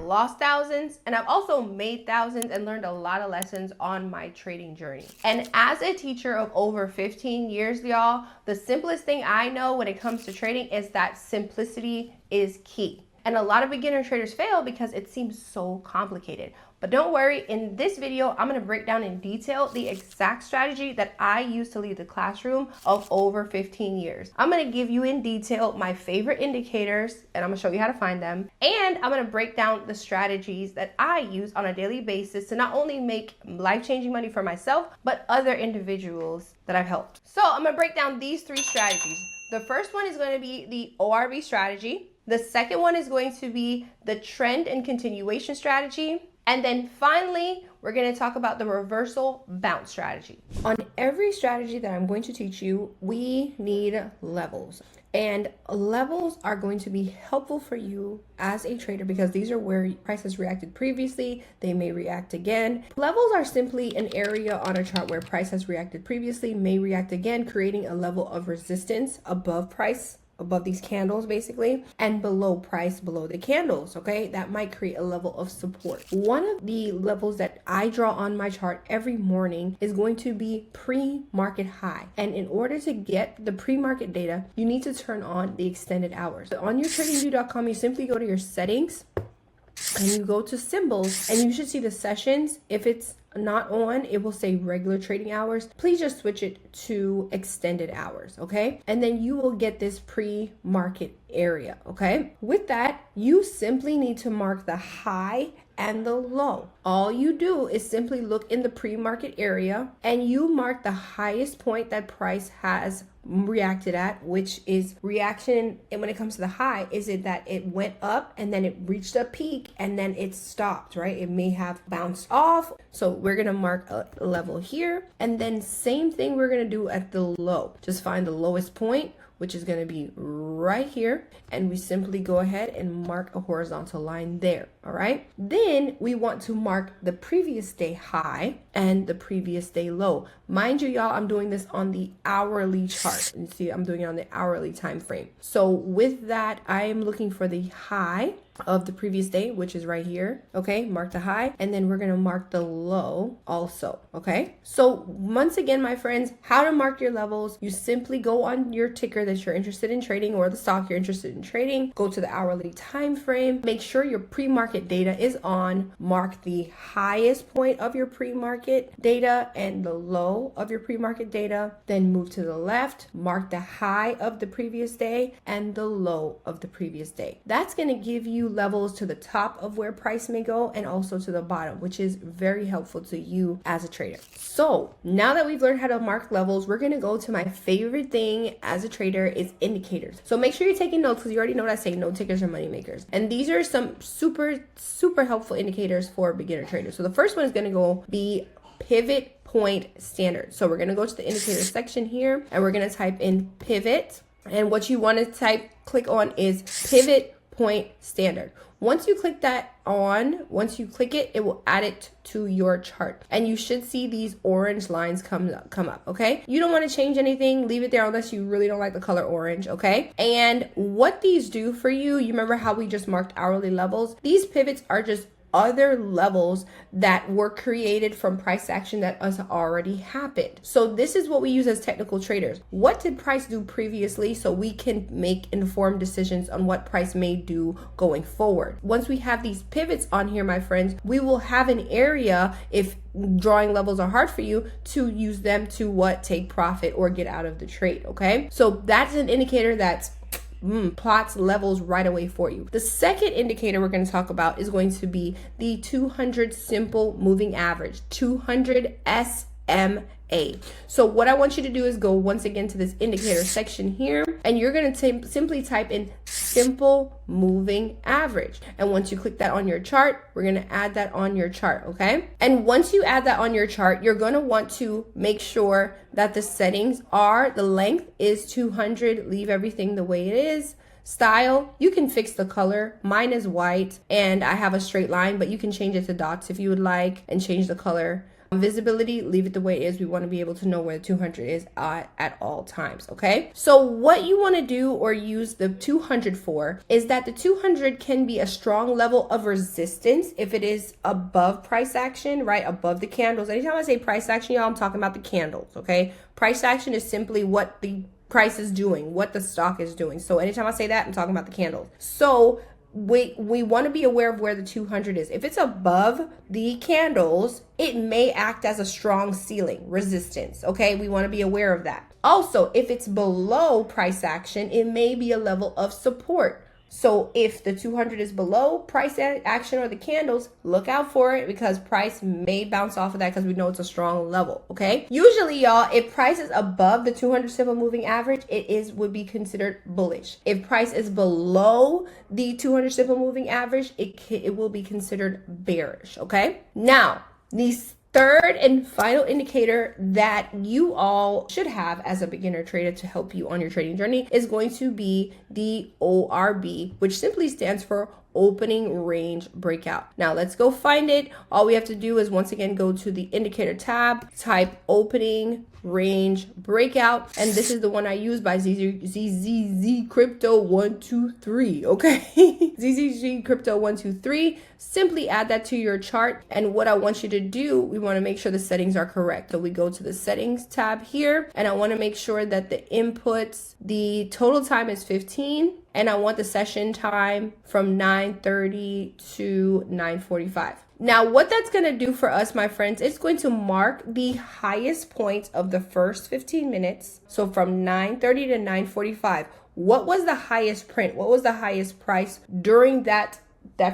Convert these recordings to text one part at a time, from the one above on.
lost thousands, and I've also made thousands and learned a lot of lessons on my trading journey. And as a teacher of over 15 years, y'all, the simplest thing I know when it comes to trading is that simplicity is key. And a lot of beginner traders fail because it seems so complicated. But don't worry, in this video, I'm gonna break down in detail the exact strategy that I used to leave the classroom of over 15 years. I'm gonna give you in detail my favorite indicators, and I'm gonna show you how to find them. And I'm gonna break down the strategies that I use on a daily basis to not only make life-changing money for myself, but other individuals that I've helped. So I'm gonna break down these 3 strategies. The first one is gonna be the ORB strategy. The second one is going to be the trend and continuation strategy. And then finally, we're going to talk about the reversal bounce strategy. On every strategy that I'm going to teach you, we need levels. And levels are going to be helpful for you as a trader because these are where price has reacted previously. They may react again. Levels are simply an area on a chart where price has reacted previously, may react again, creating a level of resistance above price, above these candles basically, and below price, below the candles, okay? That might create a level of support. One of the levels that I draw on my chart every morning is going to be pre-market high. And in order to get the pre-market data, you need to turn on the extended hours. So on your tradingview.com, you simply go to your settings and you go to symbols and you should see the sessions. If it's not on, it will say regular trading hours. Please just switch it to extended hours, okay? And then you will get this pre-market area, okay? With that, you simply need to mark the high and the low. All you do is simply look in the pre-market area and you mark the highest point that price has reacted at, which is reaction. And when it comes to the high, is it that it went up and then it reached a peak and then it stopped, right? It may have bounced off. So we're gonna mark a level here, and then same thing we're gonna do at the low. Just find the lowest point, which is going to be right here, and we simply go ahead and mark a horizontal line there. All right, then we want to mark the previous day high and the previous day low. Mind you, y'all, I'm doing this on the hourly chart. You see, I'm doing it on the hourly time frame. So with that, I am looking for the high of the previous day, which is right here. Okay, mark the high, and then we're gonna mark the low also. Okay, so once again, my friends, how to mark your levels: you simply go on your ticker that you're interested in trading or the stock you're interested in trading, go to the hourly time frame, make sure your pre-market data is on, mark the highest point of your pre-market data and the low of your pre-market data, then move to the left, mark the high of the previous day and the low of the previous day. That's going to give you levels to the top of where price may go and also to the bottom, which is very helpful to you as a trader. So now that we've learned how to mark levels, we're going to go to my favorite thing as a trader is indicators. So make sure you're taking notes because you already know what I say, note takers are money makers. And these are some super helpful indicators for beginner traders. So the first one is going to be pivot point standard. So we're going to go to the indicator section here and we're going to type in pivot. And what you want to click on is pivot point standard. Once you click it, it will add it to your chart. And you should see these orange lines come up, okay? You don't want to change anything. Leave it there unless you really don't like the color orange, okay? And what these do for you, you remember how we just marked hourly levels? These pivots are just other levels that were created from price action that has already happened. So this is what we use as technical traders. What did price do previously so we can make informed decisions on what price may do going forward? Once we have these pivots on here, my friends, we will have an area, if drawing levels are hard for you, to use them to take profit or get out of the trade, okay? So that's an indicator that's plots levels right away for you. The second indicator we're going to talk about is going to be the 200 simple moving average, 200 SMA. So what I want you to do is go once again to this indicator section here, and you're going to simply type in simple moving average. And once you click that on your chart, we're going to add that on your chart, okay? And once you add that on your chart, you're going to want to make sure that the settings are, the length is 200, leave everything the way it is. Style, you can fix the color. Mine is white and I have a straight line, but you can change it to dots if you would like and change the color. Visibility, leave it the way it is. We want to be able to know where the 200 is at all times, okay? So what you want to do or use the 200 for is that the 200 can be a strong level of resistance if it is above price action, right? Above the candles. Anytime I say price action, y'all, I'm talking about the candles, okay? Price action is simply what the price is doing, what the stock is doing. So anytime I say that, I'm talking about the candles. So we want to be aware of where the 200 is. If it's above the candles, it may act as a strong ceiling resistance, okay? We want to be aware of that. Also, if it's below price action, it may be a level of support. So if the 200 is below price action or the candles, look out for it because price may bounce off of that because we know it's a strong level, okay? Usually, y'all, if price is above the 200 simple moving average, would be considered bullish. If price is below the 200 simple moving average, it will be considered bearish, okay? Now, these third and final indicator that you all should have as a beginner trader to help you on your trading journey is going to be the ORB, which simply stands for opening range breakout. Now let's go find it. All we have to do is once again go to the indicator tab, type opening range breakout, and this is the one I use by ZZZ Crypto 123. Okay, ZZZ Crypto 123. Simply add that to your chart, and what I want you to do, we want to make sure the settings are correct. So we go to the settings tab here, and I want to make sure that the inputs, the total time is 15, and I want the session time from 9:30 to 9:45. Now, what that's going to do for us, my friends, it's going to mark the highest point of the first 15 minutes. So from 9:30 to 9:45, what was the highest print? What was the highest price during that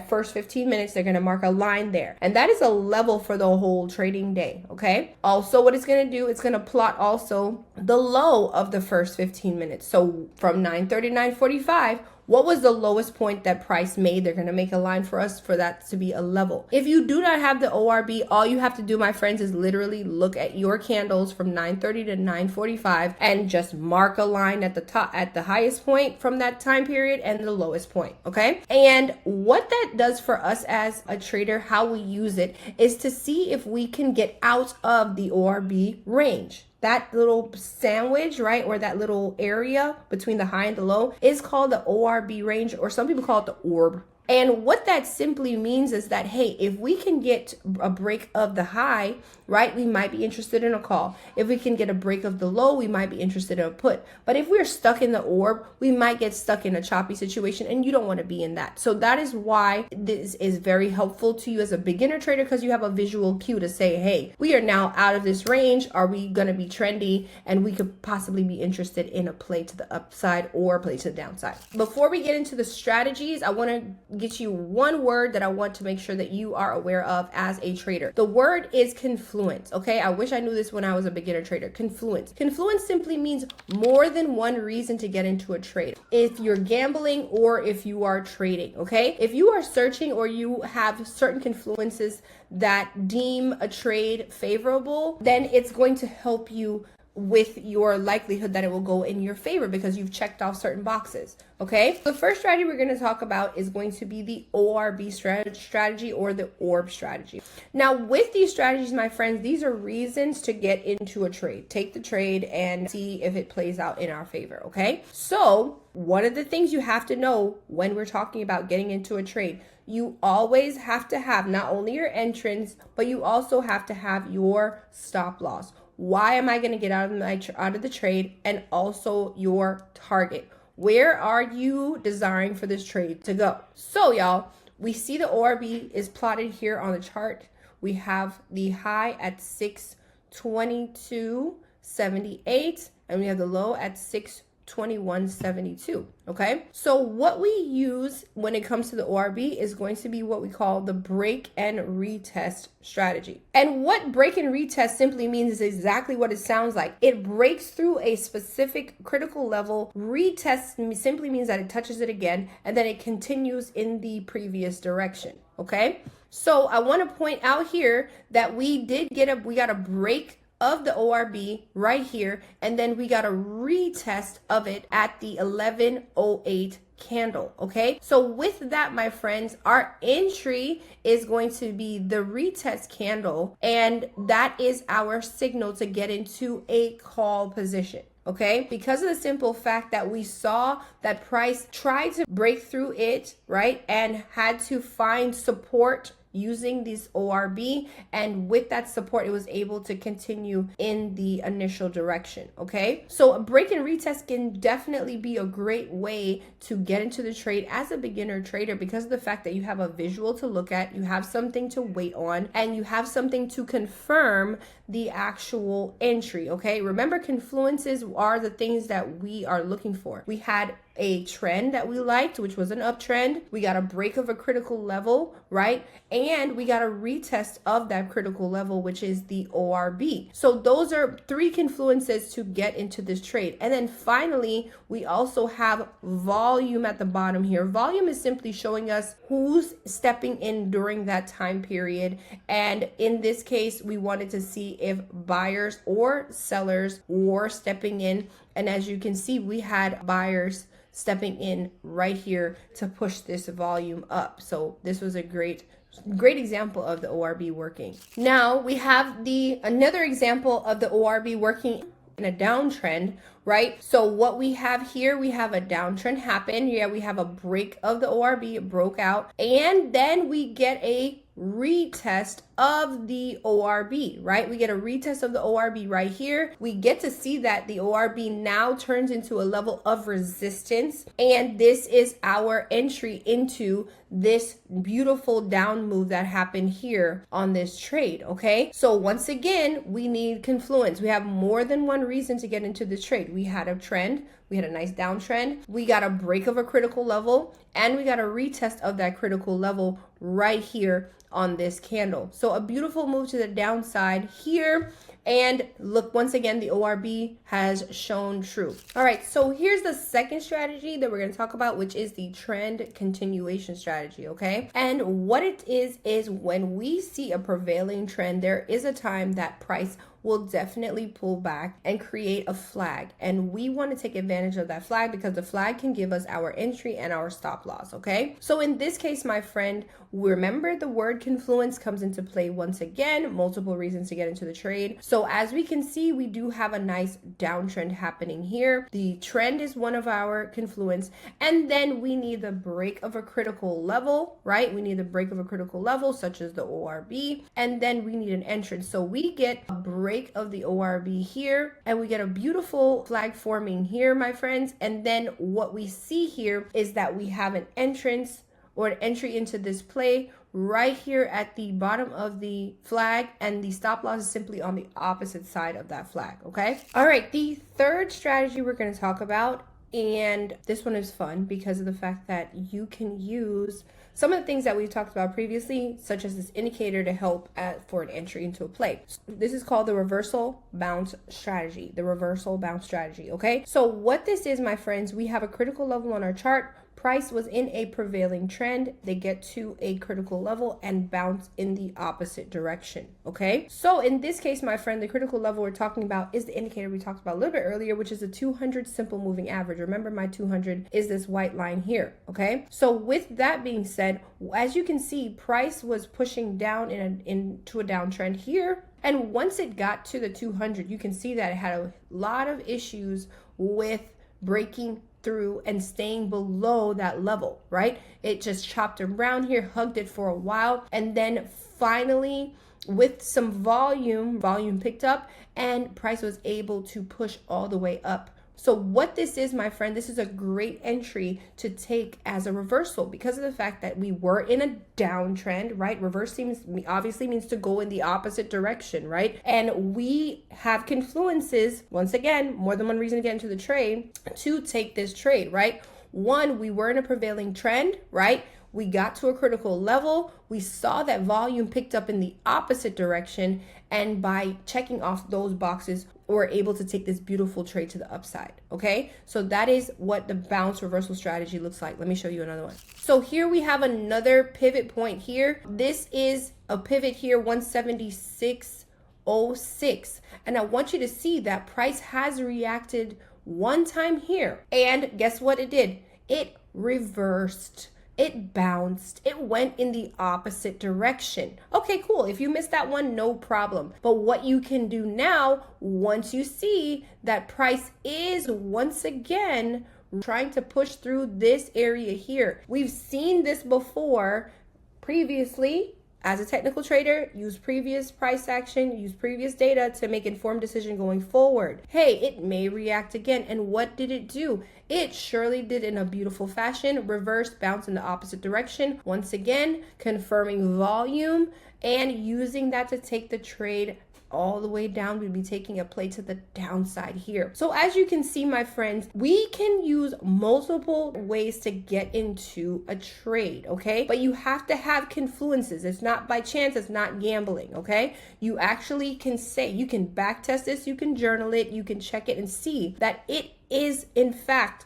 first 15 minutes? They're going to mark a line there. And that is a level for the whole trading day, okay? Also, what it's going to do, it's going to plot also the low of the first 15 minutes. So from 9:30 to 9:45, what was the lowest point that price made? They're going to make a line for us for that to be a level. If you do not have the ORB, all you have to do, my friends, is literally look at your candles from 9:30 to 9:45 and just mark a line at the top, at the highest point from that time period and the lowest point, okay? And what that does for us as a trader, how we use it, is to see if we can get out of the ORB range. That little sandwich, right, or that little area between the high and the low is called the ORB range, or some people call it the orb. And what that simply means is that, hey, if we can get a break of the high, right, we might be interested in a call. If we can get a break of the low, we might be interested in a put. But if we're stuck in the orb, we might get stuck in a choppy situation, and you don't want to be in that. So that is why this is very helpful to you as a beginner trader, because you have a visual cue to say, hey, we are now out of this range. Are we going to be trendy? And we could possibly be interested in a play to the upside or play to the downside. Before we get into the strategies, I want to get you one word that I want to make sure that you are aware of as a trader. The word is confluence, okay? I wish I knew this when I was a beginner trader. Confluence. Confluence simply means more than one reason to get into a trade. If you're gambling or if you are trading, okay? If you are searching or you have certain confluences that deem a trade favorable, then it's going to help you with your likelihood that it will go in your favor because you've checked off certain boxes, okay? The first strategy we're going to talk about is going to be the ORB strategy or the orb strategy. Now, with these strategies, my friends, these are reasons to get into a trade. Take the trade and see if it plays out in our favor, okay? So, one of the things you have to know when we're talking about getting into a trade, you always have to have not only your entrance, but you also have to have your stop loss. Why am I going to get out of the trade? And also your target. Where are you desiring for this trade to go? So y'all, we see the ORB is plotted here on the chart. We have the high at 622.78 and we have the low at 621.72. Okay, so what we use when it comes to the ORB is going to be what we call the break and retest strategy. And what break and retest simply means is exactly what it sounds like. It breaks through a specific critical level. Retest simply means that it touches it again and then it continues in the previous direction. Okay, so I want to point out here that we got a break of the ORB right here, and then we got a retest of it at the 11:08 candle. Okay, so with that, my friends, our entry is going to be the retest candle, and that is our signal to get into a call position. Okay, because of the simple fact that we saw that price tried to break through it, right, and had to find support using this ORB, and with that support it was able to continue in the initial direction. Okay, so a break and retest can definitely be a great way to get into the trade as a beginner trader, because of the fact that you have a visual to look at, you have something to wait on, and you have something to confirm the actual entry. Okay, remember, confluences are the things that we are looking for. We had a trend that we liked, which was an uptrend. We got a break of a critical level, right? And we got a retest of that critical level, which is the ORB. So those are 3 confluences to get into this trade. And then finally, we also have volume at the bottom here. Volume is simply showing us who's stepping in during that time period. And in this case, we wanted to see if buyers or sellers were stepping in. And as you can see, we had buyers stepping in right here to push this volume up. So this was a great example of the ORB working. Now we have another example of the ORB working in a downtrend, right? So what we have here, we have a downtrend happen. Yeah, we have a break of the ORB, it broke out, and then we get a retest of the ORB, right? We get a retest of the ORB right here. We get to see that the ORB now turns into a level of resistance, and this is our entry into this beautiful down move that happened here on this trade. Okay, so once again, we need confluence. We have more than one reason to get into this trade. We had a trend, we had a nice downtrend, we got a break of a critical level, and we got a retest of that critical level right here on this candle. So a beautiful move to the downside here. And look, once again, the ORB has shown true. All right, so here's the second strategy that we're going to talk about, which is the trend continuation strategy. Okay, and what it is when we see a prevailing trend, there is a time that price will definitely pull back and create a flag, and we want to take advantage of that flag because the flag can give us our entry and our stop loss. Okay, so in this case, my friend, remember the word confluence comes into play once again, multiple reasons to get into the trade. So as we can see, we do have a nice downtrend happening here. The trend is one of our confluence, and then we need the break of a critical level, right? We need the break of a critical level such as the ORB, and then we need an entrance. So we get a break of the ORB here, and we get a beautiful flag forming here, my friends. And then what we see here is that we have an entrance or an entry into this play right here at the bottom of the flag, and the stop loss is simply on the opposite side of that flag. Okay, all right, the third strategy we're going to talk about, and this one is fun because of the fact that you can use some of the things that we've talked about previously, such as this indicator to help for an entry into a play. This is called the reversal bounce strategy, okay? So what this is, my friends, we have a critical level on our chart. Price was in a prevailing trend. They get to a critical level and bounce in the opposite direction, okay? So in this case, my friend, the critical level we're talking about is the indicator we talked about a little bit earlier, which is a 200 simple moving average. Remember, my 200 is this white line here, okay? So with that being said, as you can see, price was pushing down into a downtrend here. And once it got to the 200, you can see that it had a lot of issues with breaking through and staying below that level, right? It just chopped around here, hugged it for a while, and then finally with some volume picked up and price was able to push all the way up. So what this is, my friend, this is a great entry to take as a reversal because of the fact that we were in a downtrend, right? Reversing obviously means to go in the opposite direction, right? And we have confluences, once again, more than one reason to get into the trade, to take this trade, right? One, we were in a prevailing trend, right? We got to a critical level. We saw that volume picked up in the opposite direction. And by checking off those boxes, we're able to take this beautiful trade to the upside. Okay, so that is what the bounce reversal strategy looks like. Let me show you another one. So here we have another pivot point here. This is a pivot here, 176.06. And I want you to see that price has reacted one time here. And guess what it did? It reversed, it bounced, it went in the opposite direction. Okay, cool. If you missed that one, no problem. But what you can do now, once you see that price is once again trying to push through this area here. We've seen this before previously. As a technical trader, use previous price action, use previous data to make informed decision going forward. Hey, it may react again. And what did it do? It surely did in a beautiful fashion, reverse, bounce in the opposite direction. Once again, confirming volume and using that to take the trade all the way down. We'd be taking a play to the downside here. So as you can see, my friends, we can use multiple ways to get into a trade, okay? But you have to have confluences. It's not by chance, it's not gambling, okay? You actually can say, you can back test this, you can journal it, you can check it and see that it is in fact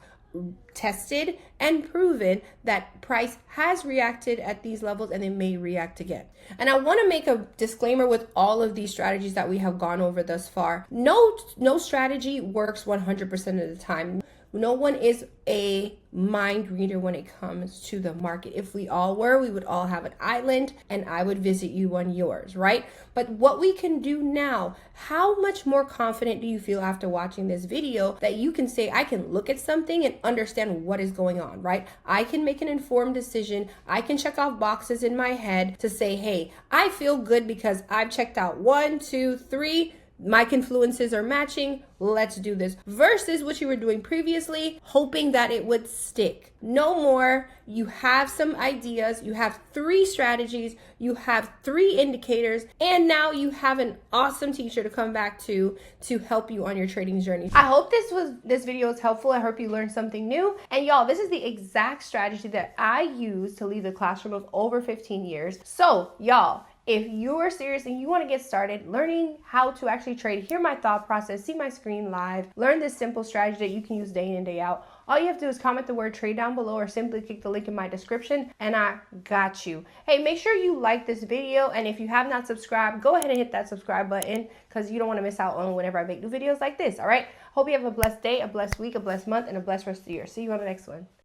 tested and proven that price has reacted at these levels and it may react again. And I want to make a disclaimer with all of these strategies that we have gone over thus far. No strategy works 100% of the time. No one is a mind reader when it comes to the market. If we all were, we would all have an island and I would visit you on yours, right? But what we can do now, how much more confident do you feel after watching this video that you can say, I can look at something and understand what is going on, right? I can make an informed decision. I can check off boxes in my head to say, hey, I feel good because I've checked out 1, 2, 3. My confluences are matching. Let's do this. Versus what you were doing previously, hoping that it would stick. No more. You have some ideas. You have 3 strategies. You have 3 indicators. And now you have an awesome teacher to come back to help you on your trading journey. I hope this video was helpful. I hope you learned something new. And y'all, this is the exact strategy that I use to leave the classroom of over 15 years. So y'all, if you are serious and you want to get started learning how to actually trade, hear my thought process, see my screen live, learn this simple strategy that you can use day in and day out, all you have to do is comment the word trade down below or simply click the link in my description and I got you. Hey, make sure you like this video, and if you have not subscribed, go ahead and hit that subscribe button because you don't want to miss out on whenever I make new videos like this, all right? Hope you have a blessed day, a blessed week, a blessed month, and a blessed rest of the year. See you on the next one.